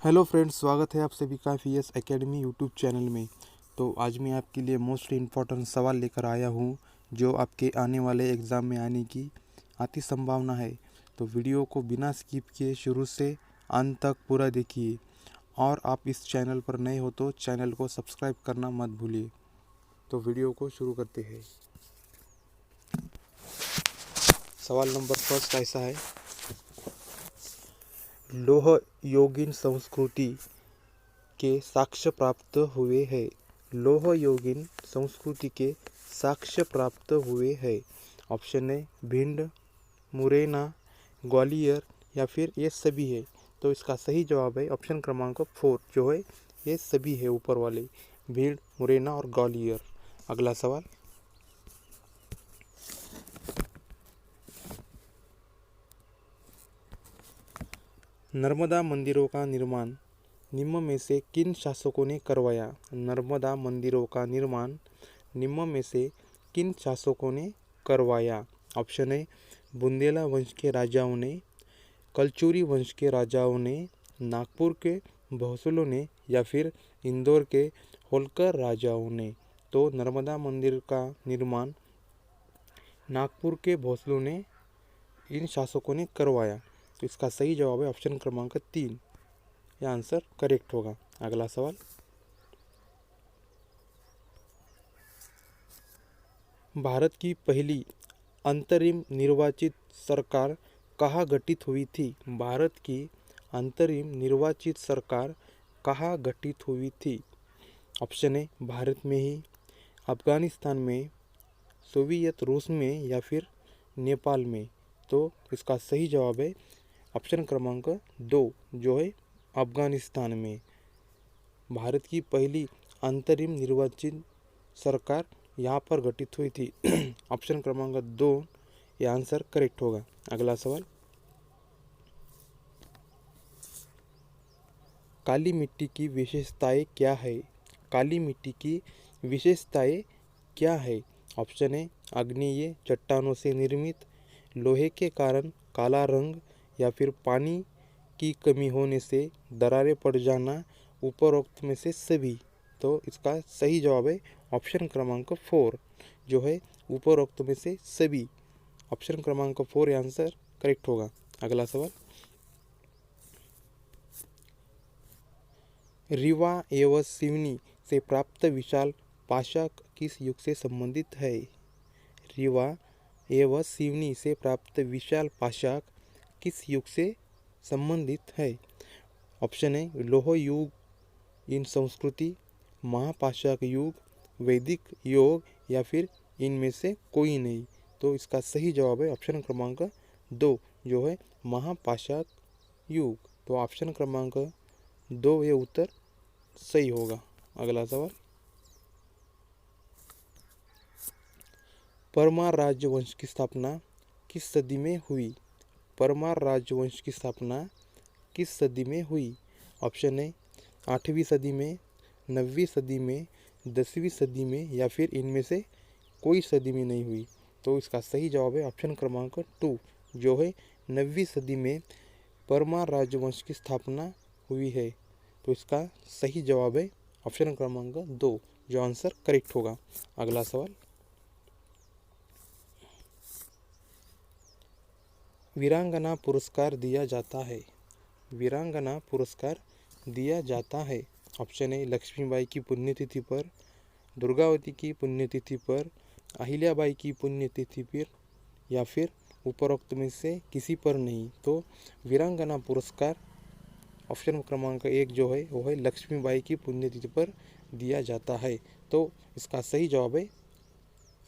Hello friends, स्वागत है आप सभी का FES एकेडमी यूट्यूब चैनल में। तो आज मैं आपके लिए मोस्ट इम्पॉर्टेंट सवाल लेकर आया हूँ जो आपके आने वाले एग्ज़ाम में आने की आती संभावना है। तो वीडियो को बिना स्किप किए शुरू से अंत तक पूरा देखिए और आप इस चैनल पर नए हो तो चैनल को सब्सक्राइब करना मत भूलिए। तो वीडियो को शुरू करते हैं। सवाल नंबर फर्स्ट ऐसा है, लोह योगिन संस्कृति के साक्ष्य प्राप्त हुए हैं। लोह योगिन संस्कृति के साक्ष्य प्राप्त हुए हैं। ऑप्शन है भिंड, मुरैना, ग्वालियर या फिर ये सभी है। तो इसका सही जवाब है ऑप्शन क्रमांक 4 जो है ये सभी है, ऊपर वाले भिंड, मुरैना और ग्वालियर। अगला सवाल, नर्मदा मंदिरों का निर्माण निम्न में से किन शासकों ने करवाया। नर्मदा मंदिरों का निर्माण निम्न में से किन शासकों ने करवाया। ऑप्शन है बुंदेला वंश के राजाओं ने, कलचुरी वंश के राजाओं ने, नागपुर के भोसलों ने या फिर इंदौर के होलकर राजाओं ने। तो नर्मदा मंदिर का निर्माण नागपुर के भोसलों ने, इन शासकों ने करवाया। तो इसका सही जवाब है ऑप्शन क्रमांक 3, यह आंसर करेक्ट होगा। अगला सवाल, भारत की पहली अंतरिम निर्वाचित सरकार कहाँ गठित हुई थी। भारत की अंतरिम निर्वाचित सरकार कहाँ गठित हुई थी। ऑप्शन है भारत में ही, अफगानिस्तान में, सोवियत रूस में या फिर नेपाल में। तो इसका सही जवाब है ऑप्शन क्रमांक 2 जो है अफगानिस्तान में। भारत की पहली अंतरिम निर्वाचित सरकार यहाँ पर गठित हुई थी। ऑप्शन क्रमांक 2 ये आंसर करेक्ट होगा। अगला सवाल, काली मिट्टी की विशेषताएं क्या है। काली मिट्टी की विशेषताएं क्या है। ऑप्शन है आग्नेय चट्टानों से निर्मित, लोहे के कारण काला रंग या फिर पानी की कमी होने से दरारें पड़ जाना, उपरोक्त में से सभी। तो इसका सही जवाब है ऑप्शन क्रमांक 4 जो है उपरोक्त में से सभी। ऑप्शन क्रमांक 4 आंसर करेक्ट होगा। अगला सवाल, रीवा एवं सिवनी से प्राप्त विशाल पाशक किस युग से संबंधित है। रीवा एवं सिवनी से प्राप्त विशाल पाशक किस युग से संबंधित है। ऑप्शन है लोह युग, इन संस्कृति, महापाशक युग, वैदिक युग या फिर इनमें से कोई नहीं। तो इसका सही जवाब है ऑप्शन क्रमांक 2 जो है महापाशक युग। तो ऑप्शन क्रमांक 2 ये उत्तर सही होगा। अगला सवाल, परमार राजवंश की स्थापना किस सदी में हुई। परमार राजवंश की स्थापना किस सदी में हुई। ऑप्शन है 8वीं सदी में, 9वीं सदी में, 10वीं सदी में या फिर इनमें से कोई सदी में नहीं हुई। तो इसका सही जवाब है ऑप्शन क्रमांक 2 जो है 9वीं सदी में परमार राजवंश की स्थापना हुई है। तो इसका सही जवाब है ऑप्शन क्रमांक 2 जो आंसर करेक्ट होगा। अगला सवाल, वीरांगना पुरस्कार दिया जाता है। वीरांगना पुरस्कार दिया जाता है। ऑप्शन है लक्ष्मीबाई की पुण्यतिथि पर, दुर्गावती की पुण्यतिथि पर, अहिल्याबाई की पुण्यतिथि पर या फिर उपरोक्त में से किसी पर नहीं। तो वीरांगना पुरस्कार ऑप्शन क्रमांक 1 जो है वो है लक्ष्मीबाई की पुण्यतिथि पर दिया जाता है। तो इसका सही जवाब है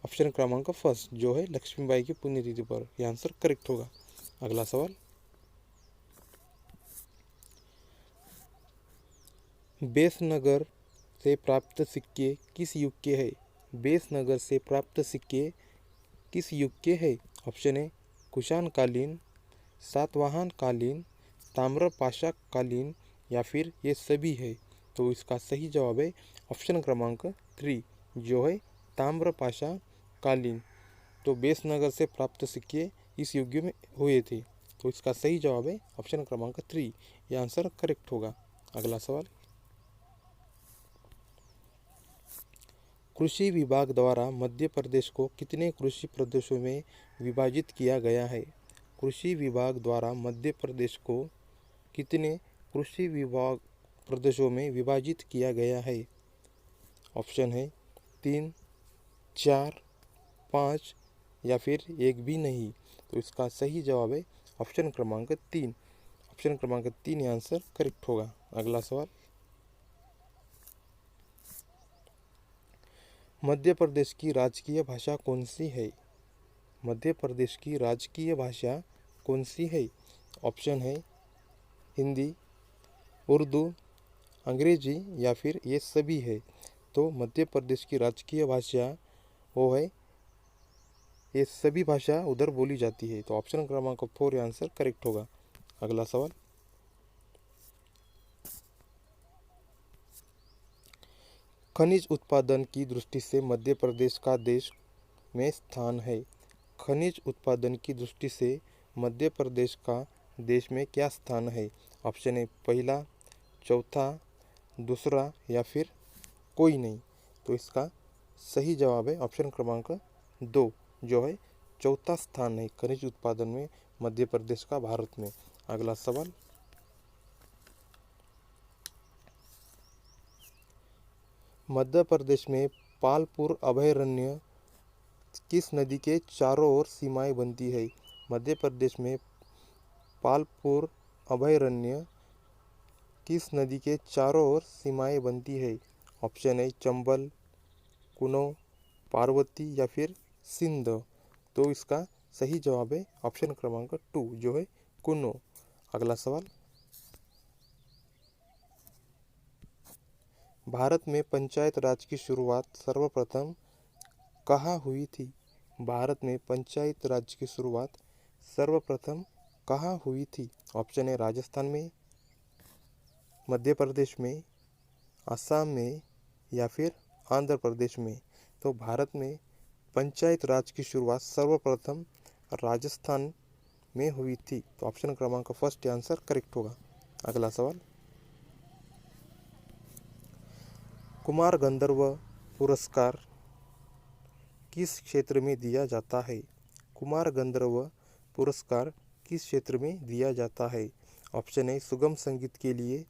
ऑप्शन क्रमांक 1 जो है लक्ष्मीबाई की पुण्यतिथि पर। यह आंसर करेक्ट होगा। अगला सवाल, बेसनगर से प्राप्त सिक्के किस युग के हैं। बेसनगर से प्राप्त सिक्के किस युग के हैं। ऑप्शन है कुषाण कालीन, सातवाहन कालीन, ताम्रपाशक कालीन या फिर ये सभी है। तो इसका सही जवाब है ऑप्शन क्रमांक 3 जो है ताम्रपाशक कालीन। तो बेसनगर से प्राप्त सिक्के इस युग में हुए थे। तो इसका सही जवाब है ऑप्शन क्रमांक 3, यह आंसर करेक्ट होगा। अगला सवाल, कृषि विभाग द्वारा मध्य प्रदेश को कितने कृषि प्रदेशों में विभाजित किया गया है? कृषि विभाग द्वारा मध्य प्रदेश को कितने कृषि विभाग प्रदेशों में विभाजित किया गया है? ऑप्शन है 3, 4, 5 या फिर एक भी नहीं। तो इसका सही जवाब है ऑप्शन क्रमांक 3। ऑप्शन क्रमांक 3 ये आंसर करेक्ट होगा। अगला सवाल, मध्य प्रदेश की राजकीय भाषा कौन सी है? मध्य प्रदेश की राजकीय भाषा कौन सी है? ऑप्शन है हिंदी, उर्दू, अंग्रेजी या फिर ये सभी है। तो मध्य प्रदेश की राजकीय भाषा वो है, ये सभी भाषा उधर बोली जाती है। तो ऑप्शन क्रमांक 4 ये आंसर करेक्ट होगा। अगला सवाल, खनिज उत्पादन की दृष्टि से मध्य प्रदेश का देश में स्थान है? खनिज उत्पादन की दृष्टि से मध्य प्रदेश का देश में क्या स्थान है? ऑप्शन है पहला, चौथा, दूसरा या फिर कोई नहीं। तो इसका सही जवाब है ऑप्शन क्रमांक 2 जो है चौथा स्थान है खनिज उत्पादन में मध्य प्रदेश का भारत में। अगला सवाल, मध्य प्रदेश में पालपुर अभयारण्य किस नदी के चारों ओर सीमाएं बनती है? मध्य प्रदेश में पालपुर अभयारण्य किस नदी के चारों ओर सीमाएं बनती है? ऑप्शन है चंबल, कुनो, पार्वती या फिर सिंध। तो इसका सही जवाब है ऑप्शन क्रमांक 2 जो है कुनो। अगला सवाल, भारत में पंचायत राज की शुरुआत सर्वप्रथम कहाँ हुई थी? भारत में पंचायत राज की शुरुआत सर्वप्रथम कहाँ हुई थी? ऑप्शन है राजस्थान में, मध्य प्रदेश में, असम में या फिर आंध्र प्रदेश में। तो भारत में पंचायत राज की शुरुआत सर्वप्रथम राजस्थान में हुई थी। तो ऑप्शन क्रमांक फर्स्ट आंसर करेक्ट होगा। अगला सवाल, कुमार गंधर्व पुरस्कार किस क्षेत्र में दिया जाता है? कुमार गंधर्व पुरस्कार किस क्षेत्र में दिया जाता है? ऑप्शन है सुगम संगीत के लिए,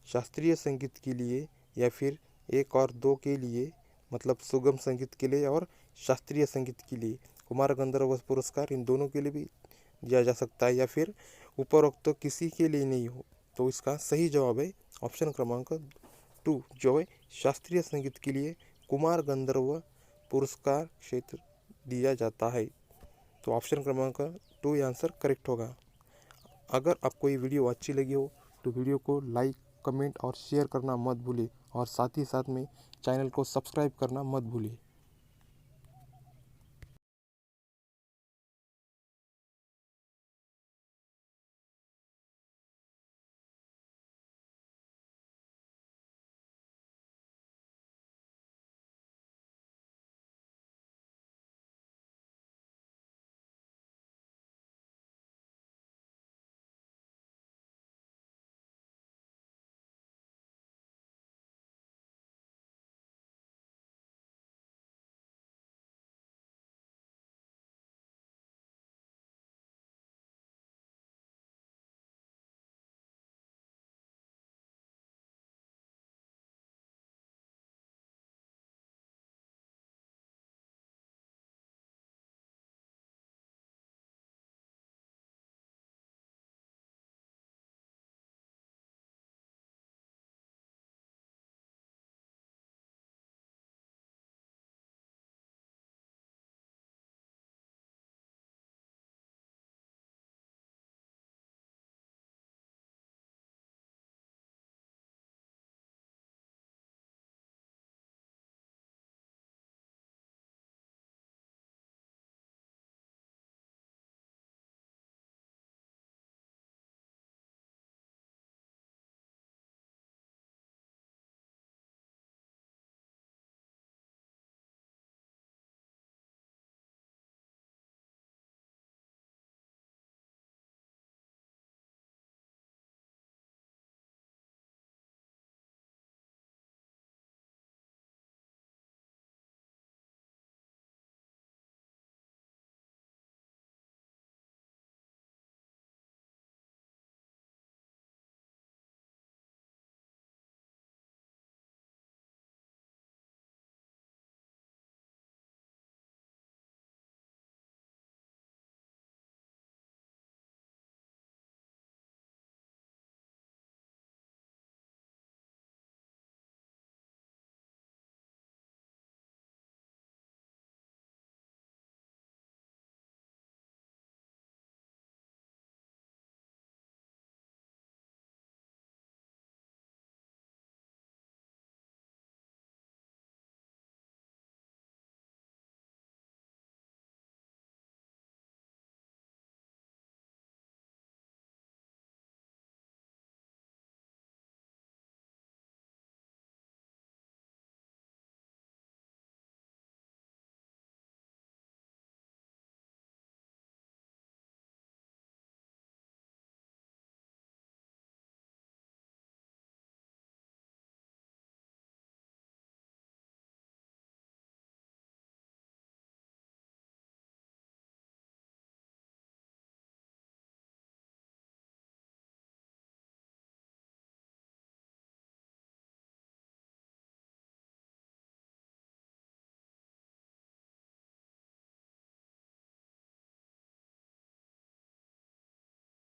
शास्त्रीय संगीत के लिए या फिर एक और दो के लिए, मतलब सुगम संगीत के लिए और शास्त्रीय संगीत के लिए। कुमार गंधर्व पुरस्कार इन दोनों के लिए भी दिया जा सकता है या फिर उपरोक्त तो किसी के लिए नहीं हो। तो इसका सही जवाब है ऑप्शन क्रमांक 2 जो है शास्त्रीय संगीत के लिए कुमार गंधर्व पुरस्कार क्षेत्र दिया जाता है। तो ऑप्शन क्रमांक 2 ये आंसर करेक्ट होगा। अगर आपको ये वीडियो अच्छी लगी हो तो वीडियो को लाइक, कमेंट और शेयर करना मत भूलिए और साथ ही साथ में चैनल को सब्सक्राइब करना मत भूलिए।